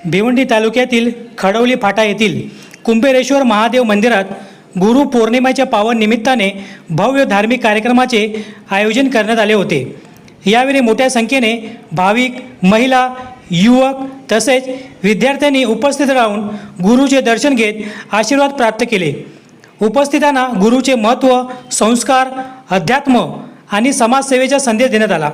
भिवंडी तालुक्यातील खडवली फाटा येथील कुंभेरेश्वर महादेव मंदिरात गुरु पौर्णिमेच्या पावन निमित्ताने भव्य धार्मिक कार्यक्रमाचे आयोजन करण्यात आले होते। यावेळी मोठ्या संख्येने भाविक, महिला, युवक तसेच विद्यार्थ्यांनी उपस्थित राहून गुरुचे दर्शन घेत आशीर्वाद प्राप्त केले। उपस्थितांना गुरुचे महत्त्व, संस्कार, अध्यात्म आणि समाजसेवेचा संदेश देण्यात आला।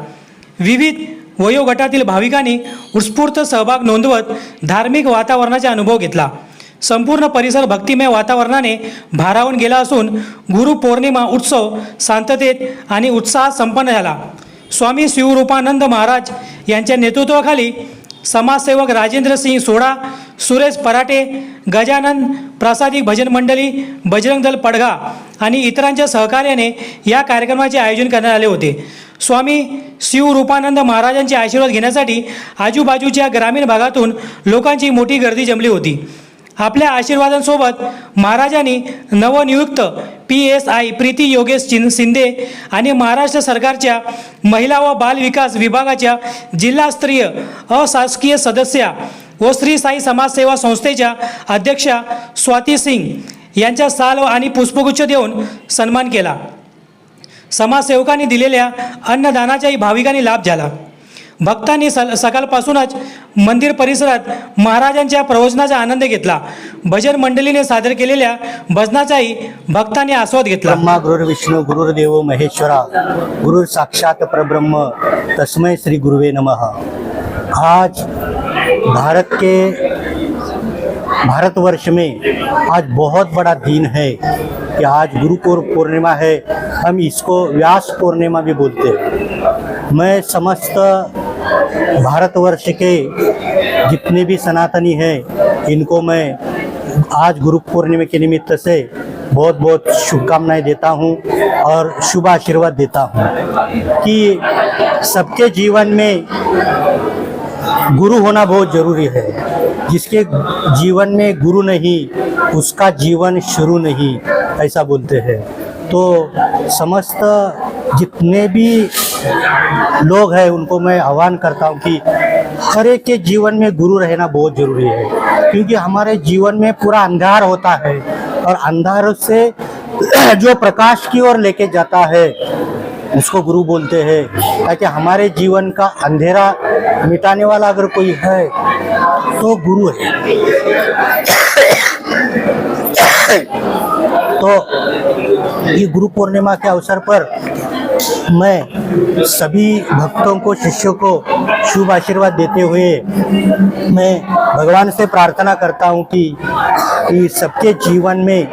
विविध वयोगटातील भाविकांनी उत्स्फूर्त सहभाग नोंदवत धार्मिक वातावरणाचा अनुभव घेतला। संपूर्ण परिसर भक्तिमय वातावरणाने भारावून गेला असून गुरु पौर्णिमा उत्सव शांततेत आणि उत्साहात संपन्न झाला। स्वामी शिवरूपानंद महाराज यांच्या नेतृत्वाखाली समाजसेवक राजेंद्र सिंह सोडा, सुरेश पराटे, गजानन प्रसादी भजन मंडळी, बजरंग दल पडघा आणि इतरांच्या सहकार्याने या कार्यक्रमाचे आयोजन करण्यात आले होते। स्वामी शिवरूपानंद महाराजांचे आशीर्वाद घेण्यासाठी आजूबाजूच्या ग्रामीण भागातून लोकांची मोठी गर्दी जमली होती। आपल्या आशीर्वादांसोबत महाराजांनी नवनियुक्त PSI प्रीती योगेश शिंदे आणि महाराष्ट्र सरकारच्या महिला व बाल विकास विभागाच्या जिल्हास्तरीय अशासकीय सदस्या व श्री साई समाजसेवा संस्थेच्या अध्यक्षा स्वाती सिंग यांचा शाल आणि पुष्पगुच्छ देऊन सन्मान केला। समाजसेवकांनी दिलेल्या अन्नदानाचाही भाविकांनी लाभ झाला। भक्तांनी सकाळपासूनच मंदिर परिसरात महाराजांच्या प्रवचनाचा आनंद घेतला। भजन मंडळीने सादर केलेल्या भजनाचाही भक्तांनी आस्वाद घेतला। ब्रह्मा गुरुर्विष्णू गुरुर्देव महेश्वरा गुरुर साक्षात परब्रह्म तस्मै श्री गुरुवे नमः। आज भारतवर्ष में आज बहुत बड़ा दिन है कि आज गुरु पूर्णिमा है। हम इसको व्यास पूर्णिमा भी बोलते हैं। मैं समस्त भारतवर्ष के जितने भी सनातनी हैं इनको मैं आज गुरु पूर्णिमा के निमित्त से बहुत बहुत शुभकामनाएं देता हूं और शुभ आशीर्वाद देता हूं कि सबके जीवन में गुरु होना बहुत जरूरी है। जिसके जीवन में गुरु नहीं उसका जीवन शुरू नहीं, ऐसा बोलते हैं। तो समस्त जितने भी लोग हैं उनको मैं आह्वान करता हूं कि हर एक के जीवन में गुरु रहना बहुत जरूरी है, क्योंकि हमारे जीवन में पूरा अंधार होता है और अंधार से जो प्रकाश की ओर लेके जाता है उसको गुरु बोलते हैं। ताकि हमारे जीवन का अंधेरा मिटाने वाला अगर कोई है तो गुरु है। तो ये गुरु पूर्णिमा के अवसर पर मैं सभी भक्तों को, शिष्यों को शुभ आशीर्वाद देते हुए मैं भगवान से प्रार्थना करता हूँ कि सबके जीवन में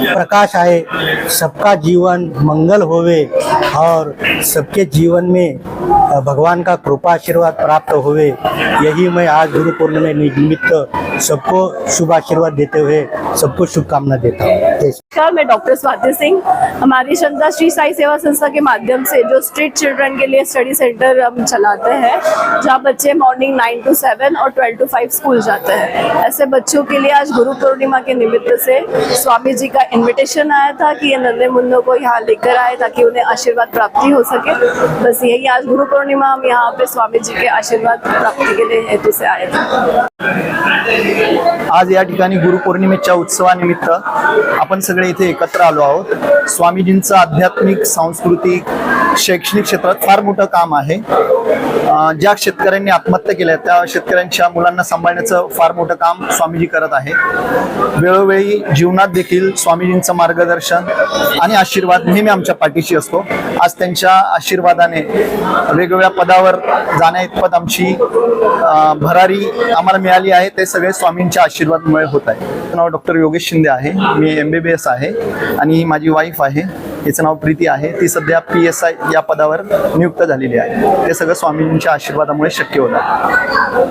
प्रकाश आए, सबका जीवन मंगल होवे और सबके जीवन में भगवान का कृपा आशीर्वाद प्राप्त होवे। यही मैं आज गुरु पूर्णिमा निमित्त सबको शुभ आशीर्वाद देते हुए सबको शुभकामना देता हूँ। नमस्कार, मैं डॉक्टर स्वाति सिंह। हमारी संस्था श्री साई सेवा संस्था के माध्यम से जो स्ट्रीट चिल्ड्रन के लिए स्टडी सेंटर हम चलाते हैं, जहाँ बच्चे मॉर्निंग 9 to 7 और 12 to 5 स्कूल जाते हैं। ऐसे बच्चों के लिए आज गुरु पूर्णिमा के निमित्त से स्वामी जी का इन्विटेशन आया था कि ये नन्हे मुन्नों को यहाँ लेकर आए ताकि उन्हें आशीर्वाद प्राप्ति हो सके। बस यही आज गुरु पूर्णिमा हम यहाँ पे स्वामी जी के आशीर्वाद प्राप्ति के लिए हेतु से आए थे। आज या ठिकाणी गुरुपौर्णिमेच्या उत्सवानिमित्त आपण सगळे इथे एकत्र आलो आहोत। स्वामीजींचं आध्यात्मिक, सांस्कृतिक, शैक्षणिक क्षेत्रात फार मोठं काम आहे। ज्या शेतकऱ्यांनी आत्महत्या केल्या त्या शेतकऱ्यांच्या मुलांना सांभाळण्याचं फार मोठं काम स्वामीजी करत आहे। वेळोवेळी जीवनात देखील स्वामीजींचं मार्गदर्शन आणि आशीर्वाद नेहमी आमच्या पाठीशी असतो। आज त्यांच्या आशीर्वादाने वेगवेगळ्या पदावर जाण्याइतपत आमची भरारी आम्हाला मिळाली आहे। ते सगळे स्वामींच्या आशीर्वादामुळे होत आहे। माझं नाव डॉक्टर योगेश शिंदे आहे। मी MBBS आहे आणि ही माझी वाईफ आहे, हिचं नाव प्रीती आहे। ती सध्या PSI या पदावर नियुक्त झालेली आहे। ते सगळं स्वामींच्या आशीर्वादामुळे शक्य होत आहे।